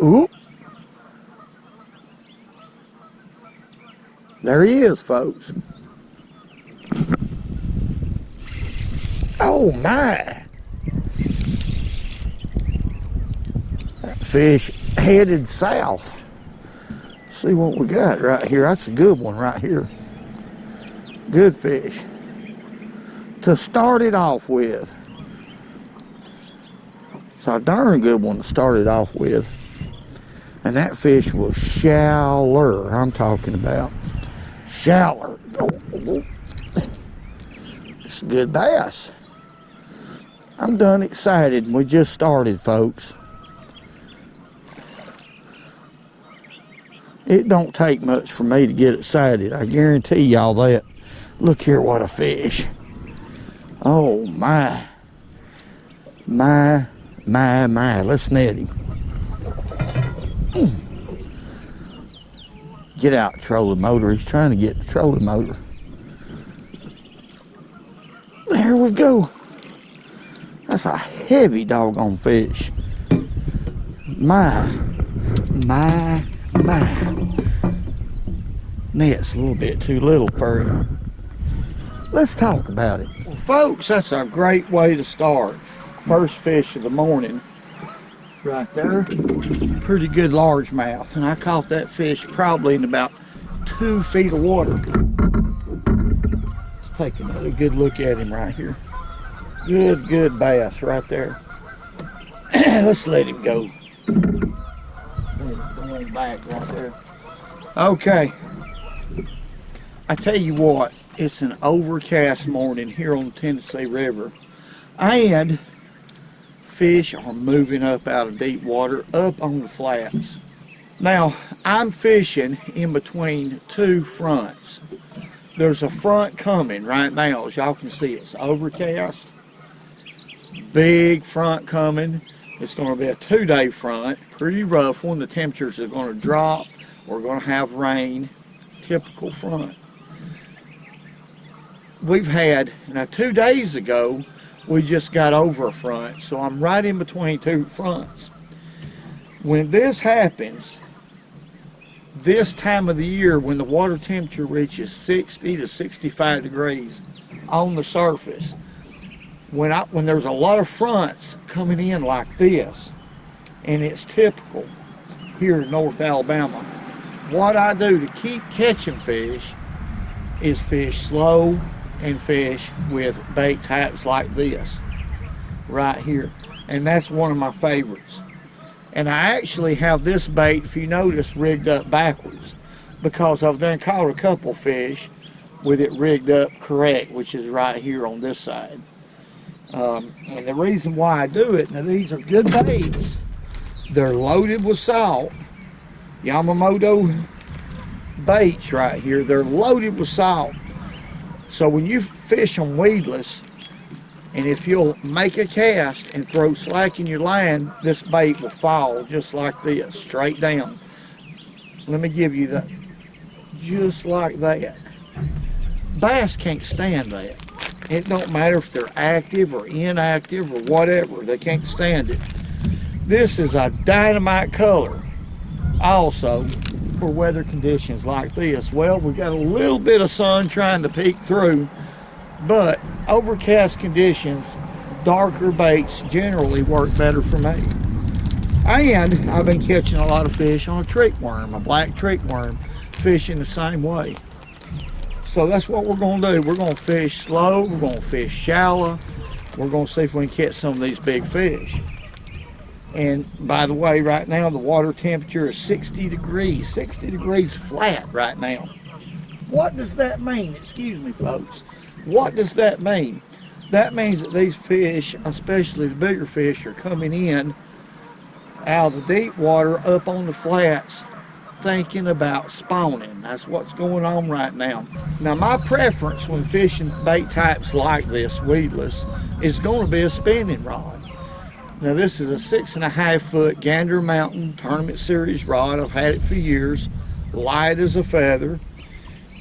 Oop. There he is, folks. Oh my. That fish headed south. See what we got right here. That's a good one right here. Good fish to start it off with. It's a darn good one to start it off with. And that fish was shallower, I'm talking about. Shallower. Oh. It's a good bass. I'm done excited. We just started, folks. It don't take much for me to get excited. I guarantee y'all that. Look here, what a fish. Oh, my. My. Let's net him. Get out, trolling motor. He's trying to get the trolling motor. There we go. That's a heavy doggone fish. My. Net's a little bit too little for him. Let's talk about it. Well, folks, that's a great way to start. First fish of the morning. Right there. Pretty good largemouth. And I caught that fish probably in about 2 feet of water. Let's take another good look at him right here. Good bass right there. Let's let him go. Going back right there. Okay. I tell you what, it's an overcast morning here on the Tennessee River. And fish are moving up out of deep water, up on the flats. Now, I'm fishing in between 2 fronts. There's a front coming right now, as y'all can see. It's overcast. Big front coming. It's going to be a 2-day front, pretty rough one. The temperatures are going to drop. We're going to have rain. Typical front. We've had, now 2 days ago, we just got over a front, so I'm right in between 2 fronts. When this happens, this time of the year, when the water temperature reaches 60 to 65 degrees on the surface, when there's a lot of fronts coming in like this, and it's typical here in North Alabama, what I do to keep catching fish is fish slow and fish with bait types like this right here. And that's one of my favorites. And I actually have this bait, if you notice, rigged up backwards, because I've done caught a couple fish with it rigged up correct, which is right here on this side. And the reason why I do it, now these are good baits. They're loaded with salt. Yamamoto baits right here, they're loaded with salt. So when you fish them weedless, and if you'll make a cast and throw slack in your line, this bait will fall just like this, straight down. Let me give you that. Just like that. Bass can't stand that. It don't matter if they're active or inactive or whatever. They can't stand it. This is a dynamite color also for weather conditions like this. Well, we got a little bit of sun trying to peek through, but overcast conditions, darker baits generally work better for me. And I've been catching a lot of fish on a trick worm, a black trick worm, fishing the same way. So that's what we're going to do. We're going to fish slow, we're going to fish shallow, we're going to see if we can catch some of these big fish. And by the way, right now the water temperature is 60 degrees flat right now. What does that mean? Excuse me, folks. What does that mean? That means that these fish, especially the bigger fish, are coming in out of the deep water up on the flats thinking about spawning. That's what's going on right now. Now, my preference when fishing bait types like this, weedless, is going to be a spinning rod. Now, this is a 6.5 foot Gander Mountain Tournament Series rod. I've had it for years. Light as a feather,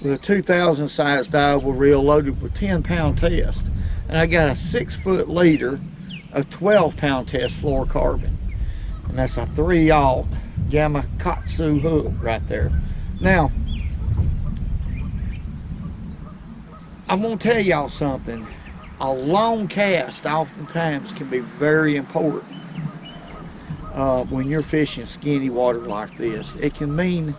with a 2,000 size dyeable reel loaded with 10-pound test. And I got a 6 foot leader of 12-pound test fluorocarbon. And that's a 3/0 Gamakatsu hook right there. Now, I'm gonna tell y'all something. A long cast oftentimes can be very important when you're fishing skinny water like this. It can mean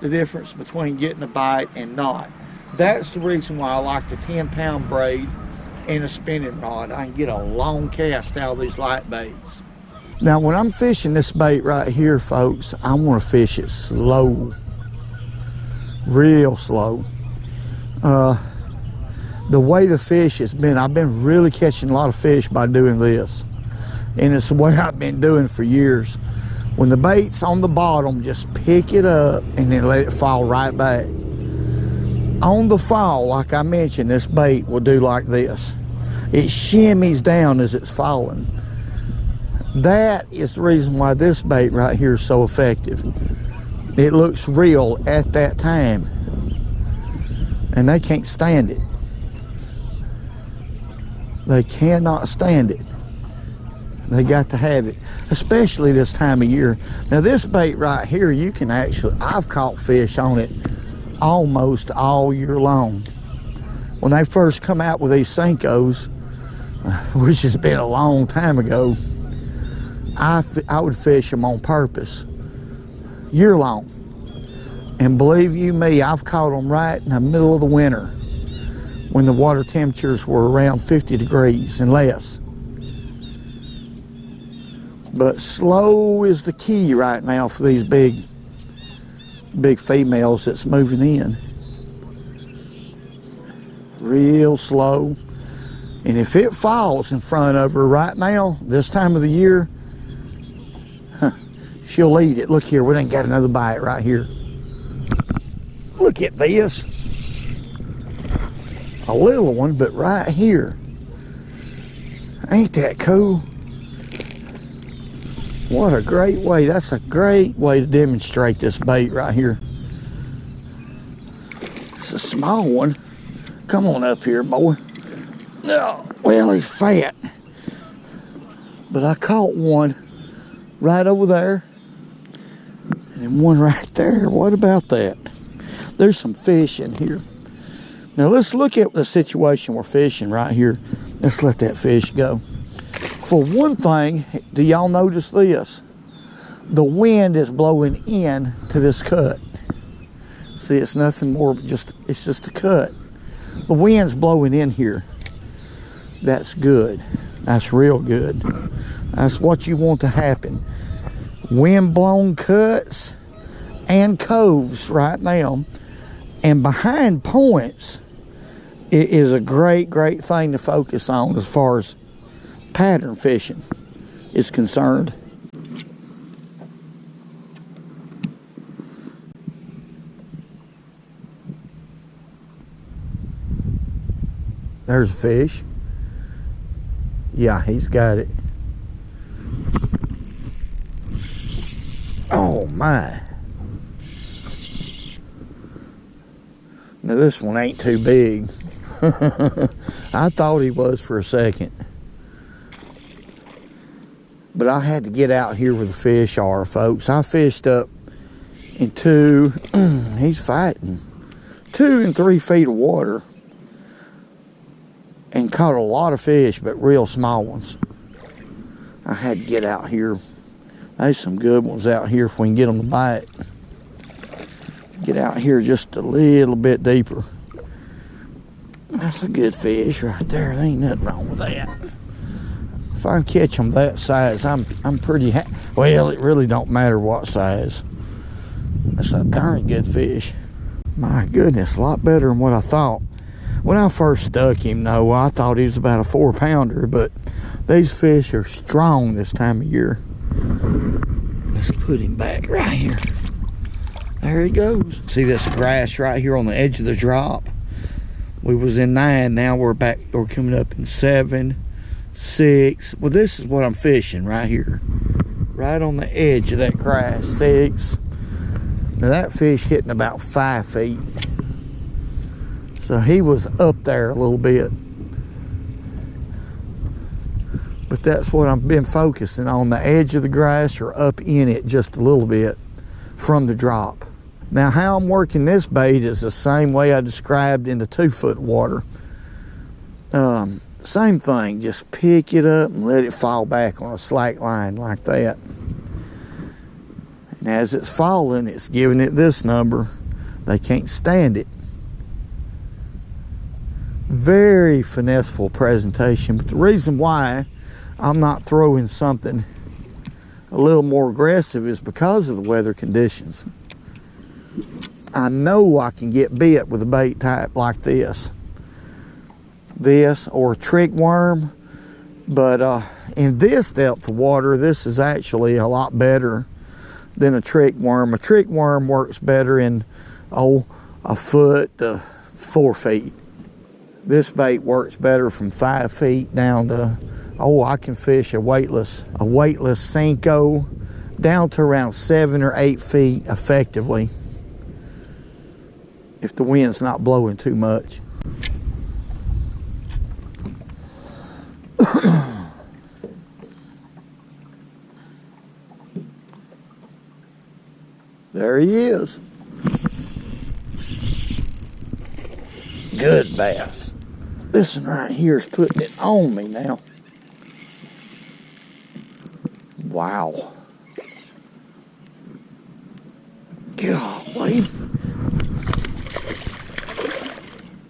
the difference between getting a bite and not. That's the reason why I like the 10-pound braid and a spinning rod. I can get a long cast out of these light baits. Now when I'm fishing this bait right here, folks, I want to fish it slow, real slow. The way the fish has been, I've been really catching a lot of fish by doing this. And it's the way I've been doing for years. When the bait's on the bottom, just pick it up and then let it fall right back. On the fall, like I mentioned, this bait will do like this. It shimmies down as it's falling. That is the reason why this bait right here is so effective. It looks real at that time. And they can't stand it. They cannot stand it. They got to have it, especially this time of year. Now this bait right here, you can actually, I've caught fish on it almost all year long. When they first come out with these senkos, which has been a long time ago, I would fish them on purpose, year long. And believe you me, I've caught them right in the middle of the winter when the water temperatures were around 50 degrees and less. But slow is the key right now for these big females that's moving in. Real slow. And if it falls in front of her right now, this time of the year, she'll eat it. Look here, we done got another bite right here. Look at this. A little one, but right here. Ain't that cool? What a great way. That's a great way to demonstrate this bait right here. It's a small one. Come on up here, boy. Oh, well, he's fat. But I caught one right over there. And one right there. What about that? There's some fish in here. Now let's look at the situation we're fishing right here. Let's let that fish go. For one thing, do y'all notice this? The wind is blowing in to this cut. See, it's nothing more but it's just a cut. The wind's blowing in here. That's good. That's real good. That's what you want to happen. Wind-blown cuts and coves right now. And behind points, it is a great, great thing to focus on as far as pattern fishing is concerned. There's a fish. Yeah, he's got it. Oh my. Now this one ain't too big. I thought he was for a second. But I had to get out here where the fish are, folks. I fished up in he's fighting, 2 and 3 feet of water. And caught a lot of fish, but real small ones. I had to get out here. There's some good ones out here if we can get them to bite. Get out here just a little bit deeper. That's a good fish right there. There ain't nothing wrong with that. If I can catch them that size, I'm pretty happy. Well, it really don't matter what size. That's a darn good fish. My goodness, a lot better than what I thought. When I first stuck him, though, I thought he was about a 4-pounder, but these fish are strong this time of year. Let's put him back right here. There he goes. See this grass right here on the edge of the drop? We was in 9, now we're coming up in 7, 6. Well, this is what I'm fishing right here. Right on the edge of that grass, 6. Now that fish hitting about 5 feet. So he was up there a little bit. But that's what I've been focusing on, the edge of the grass or up in it just a little bit. from the drop. Now how I'm working this bait is the same way I described in the 2-foot water. Same thing, just pick it up and let it fall back on a slack line like that. And as it's falling, it's giving it this number. They can't stand it. Very finesseful presentation, but the reason why I'm not throwing something a little more aggressive is because of the weather conditions. I know I can get bit with a bait type like this or a trick worm, but in this depth of water, this is actually a lot better than a trick worm. A trick worm works better in a foot to 4 feet. This bait works better from 5 feet down to, I can fish a weightless senko down to around 7 or 8 feet effectively if the wind's not blowing too much. There he is. Good bass. This one right here is putting it on me now. Wow. Golly.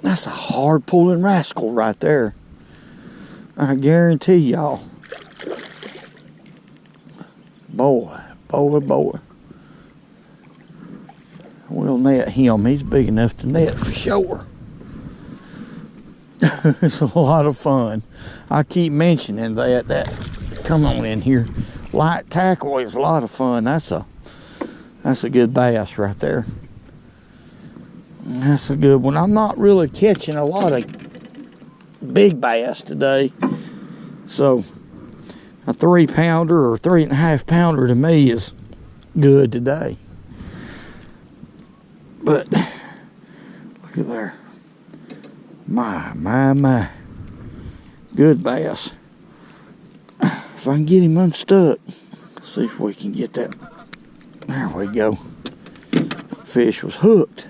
That's a hard pulling rascal right there. I guarantee y'all. Boy. We'll net him. He's big enough to net for sure. It's a lot of fun. I keep mentioning that. Come on in here. Light tackle is a lot of fun. That's a good bass right there. That's a good one. I'm not really catching a lot of big bass today. So a 3-pounder or 3.5-pounder to me is good today. But look at there. My. Good bass. If I can get him unstuck, see if we can get that. There we go. Fish was hooked.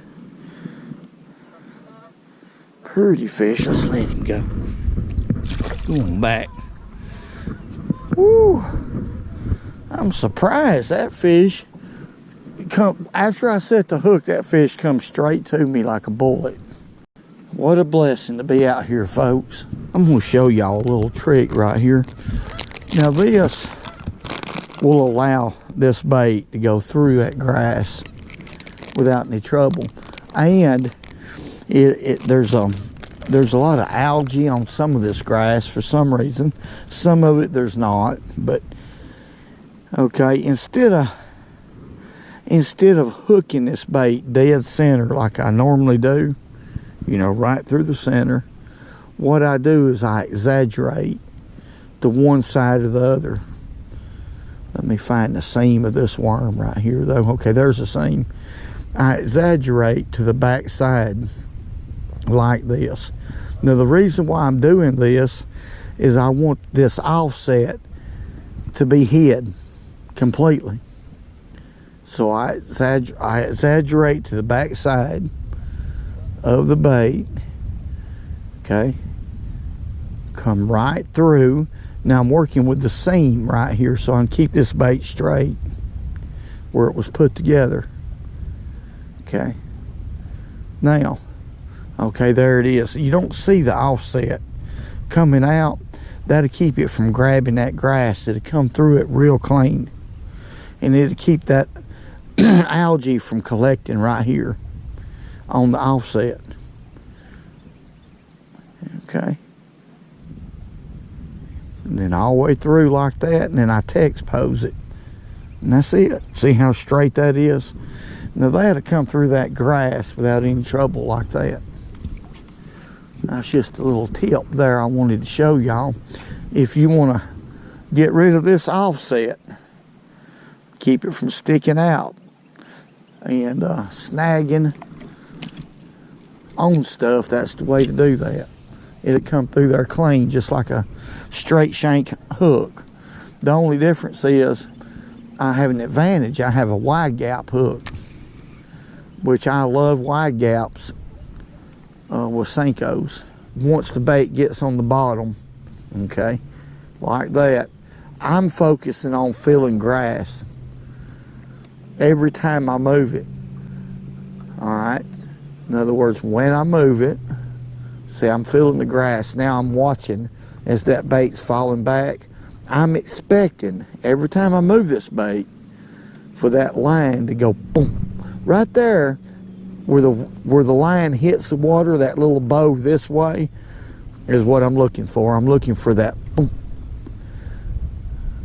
Pretty fish. Let's let him go. Going back. Woo! I'm surprised that fish after I set the hook, that fish comes straight to me like a bullet. What a blessing to be out here, folks. I'm going to show y'all a little trick right here. Now this will allow this bait to go through that grass without any trouble. And there's a lot of algae on some of this grass for some reason. Some of it there's not. But okay, instead of hooking this bait dead center like I normally do, right through the center, what I do is I exaggerate to one side or the other. Let me find the seam of this worm right here though. Okay, there's the seam. I exaggerate to the back side like this. Now the reason why I'm doing this is I want this offset to be hid completely. So I exaggerate to the back side of the bait. Okay. Come right through. Now I'm working with the seam right here so I can keep this bait straight where it was put together. Okay. Now, okay, there it is. You don't see the offset coming out. That'll keep it from grabbing that grass. It'll come through it real clean. And it'll keep that algae from collecting right here on the offset. Okay. And then all the way through like that, and then I T-expose it. And that's it. See how straight that is? Now that'll come through that grass without any trouble like that. That's just a little tip there I wanted to show y'all. If you want to get rid of this offset, keep it from sticking out and snagging on stuff, that's the way to do that. It'll come through there clean, just like a straight shank hook. The only difference is I have an advantage. I have a wide gap hook, which I love wide gaps with senkos. Once the bait gets on the bottom, okay, like that, I'm focusing on feeling grass every time I move it. All right. In other words, when I move it, see, I'm feeling the grass. Now I'm watching as that bait's falling back. I'm expecting every time I move this bait for that line to go boom. Right there where the line hits the water, that little bow this way is what I'm looking for. I'm looking for that boom.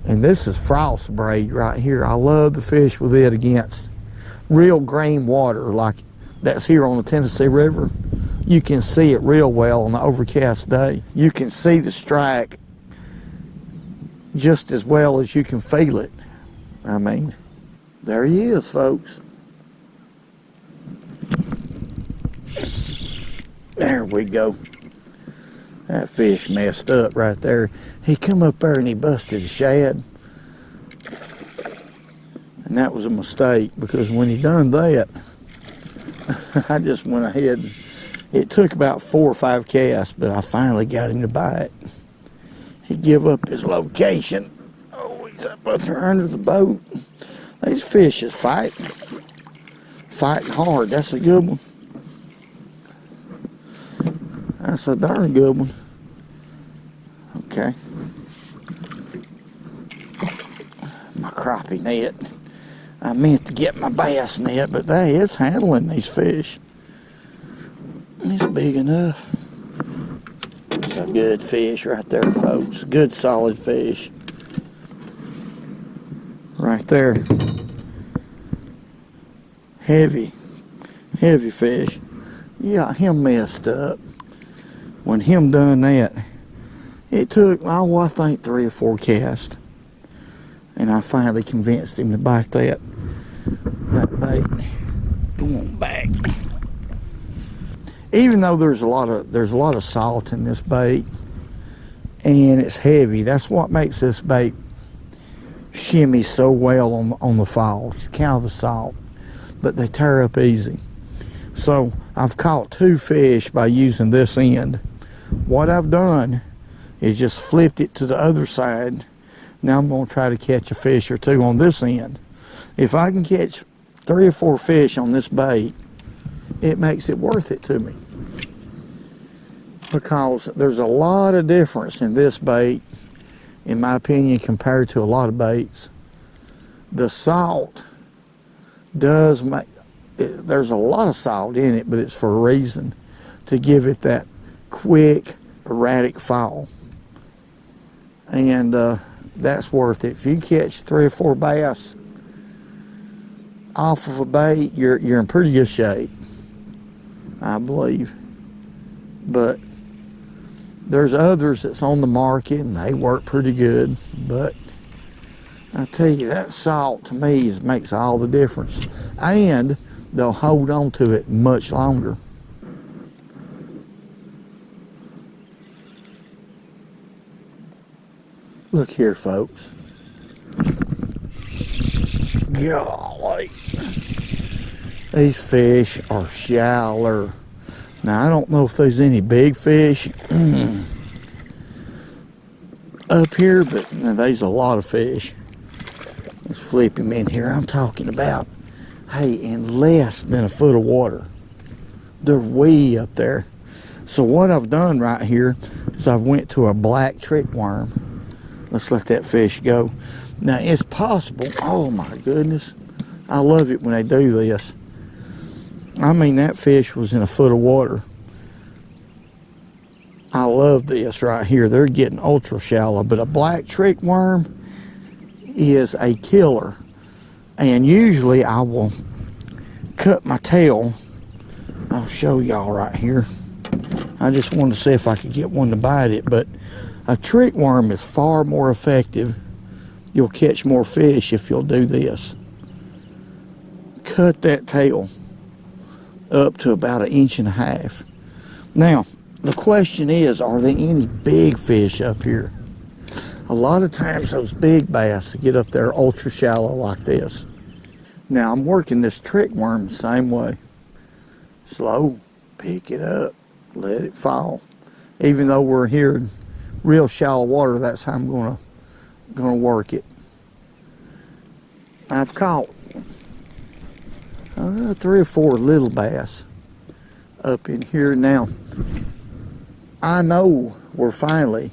And this is frost braid right here. I love to fish with it against real green water like that's here on the Tennessee River. You can see it real well on an overcast day. You can see the strike just as well as you can feel it. I mean, there he is, folks. There we go. That fish messed up right there. He come up there and he busted a shad. And that was a mistake, because when he done that, I just went ahead. It took about 4 or 5 casts, but I finally got him to bite. He give up his location. Oh, he's up there under the boat. These fish is fighting hard. That's a good one. That's a darn good one. Okay. My crappie net. I meant to get my bass net, but hey, it's handling these fish. It's big enough. It's a good fish right there, folks. Good solid fish. Right there. Heavy fish. Yeah, him messed up. When him done that, it took, oh, I think 3 or 4 casts. And I finally convinced him to bite that bait. Go on back. Even though there's a lot of salt in this bait, and it's heavy, that's what makes this bait shimmy so well on the fall. It's kind of the salt, but they tear up easy. So I've caught 2 fish by using this end. What I've done is just flipped it to the other side. Now I'm going to try to catch a fish or 2 on this end. If I can catch 3 or 4 fish on this bait, it makes it worth it to me. Because there's a lot of difference in this bait, in my opinion, compared to a lot of baits. The salt does make, there's a lot of salt in it, but it's for a reason, to give it that quick, erratic fall. And that's worth it. If you catch 3 or 4 bass off of a bait, you're in pretty good shape, I believe. But there's others that's on the market and they work pretty good, but I tell you, that salt to me makes all the difference, and they'll hold on to it much longer. Look here, folks. Golly, these fish are shallow. Now, I don't know if there's any big fish up here, but there's a lot of fish. Let's flip him in here. I'm talking about, hey, in less than a foot of water. They're way up there. So what I've done right here is I've went to a black trick worm. Let's let that fish go. Now, it's possible, oh my goodness, I love it when they do this. I mean, that fish was in a foot of water. I love this right here. They're getting ultra shallow, but a black trick worm is a killer. And usually I will cut my tail. I'll show y'all right here. I just wanted to see if I could get one to bite it, but a trick worm is far more effective. You'll catch more fish if you'll do this. Cut that tail up to about 1.5 inches. Now, the question is, are there any big fish up here? A lot of times those big bass get up there ultra shallow like this. Now I'm working this trick worm the same way. Slow, pick it up, let it fall. Even though we're here in real shallow water, that's how I'm gonna work it. I've caught 3 or 4 little bass up in here now. I know we're finally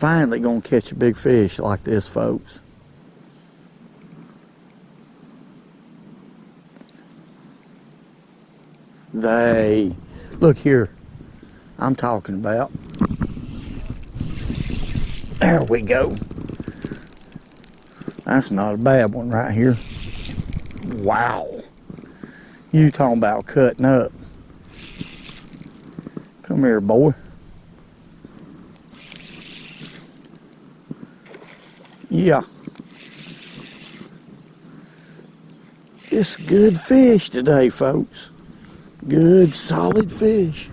gonna catch a big fish like this, folks. Look here, I'm talking about. There we go. That's not a bad one right here. Wow. You talking about cutting up. Come here, boy. Yeah. It's good fish today, folks. Good, solid fish.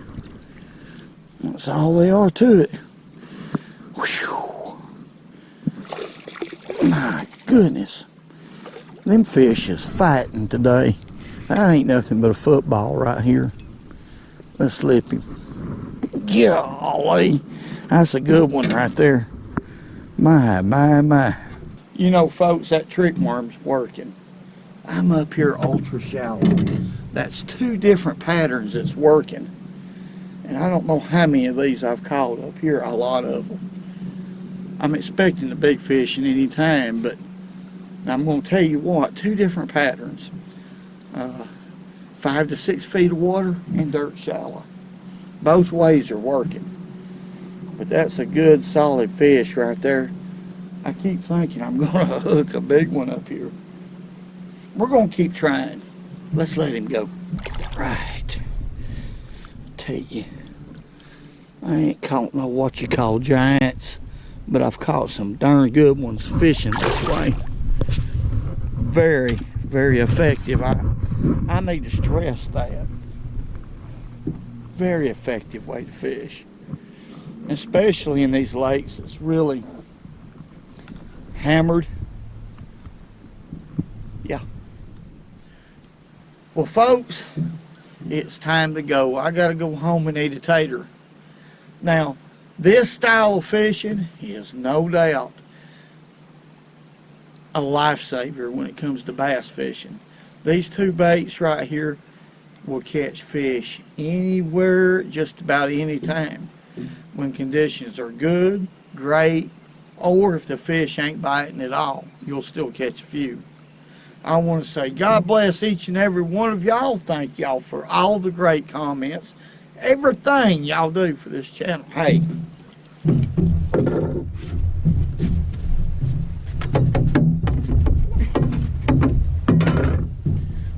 That's all they are to it. Whew. My goodness. Them fish is fighting today. That ain't nothing but a football right here. Let's slip him. Golly. That's a good one right there. My, my, my. You know, folks, that trick worm's working. I'm up here ultra shallow. That's 2 different patterns that's working. And I don't know how many of these I've caught up here, a lot of them. I'm expecting the big fish at any time, but I'm going to tell you what, 2 different patterns. 5 to 6 feet of water and dirt shallow. Both ways are working. But that's a good solid fish right there. I keep thinking I'm going to hook a big one up here. We're going to keep trying. Let's let him go. Right. Tell you, I ain't caught no what you call giants, but I've caught some darn good ones fishing this way. Very, very effective. I need to stress that. Very effective way to fish. Especially in these lakes, it's really hammered. Yeah. Well, folks, it's time to go. I gotta go home and eat a tater. Now, this style of fishing is no doubt a lifesaver when it comes to bass fishing. These 2 baits right here will catch fish anywhere, just about any time. When conditions are good, great, or if the fish ain't biting at all, you'll still catch a few. I want to say God bless each and every one of y'all. Thank y'all for all the great comments. Everything y'all do for this channel. Hey.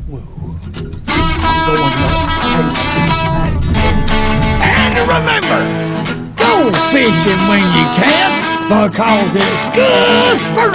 Whoa. I'm going up. And remember, go fishing when you can, because it's good for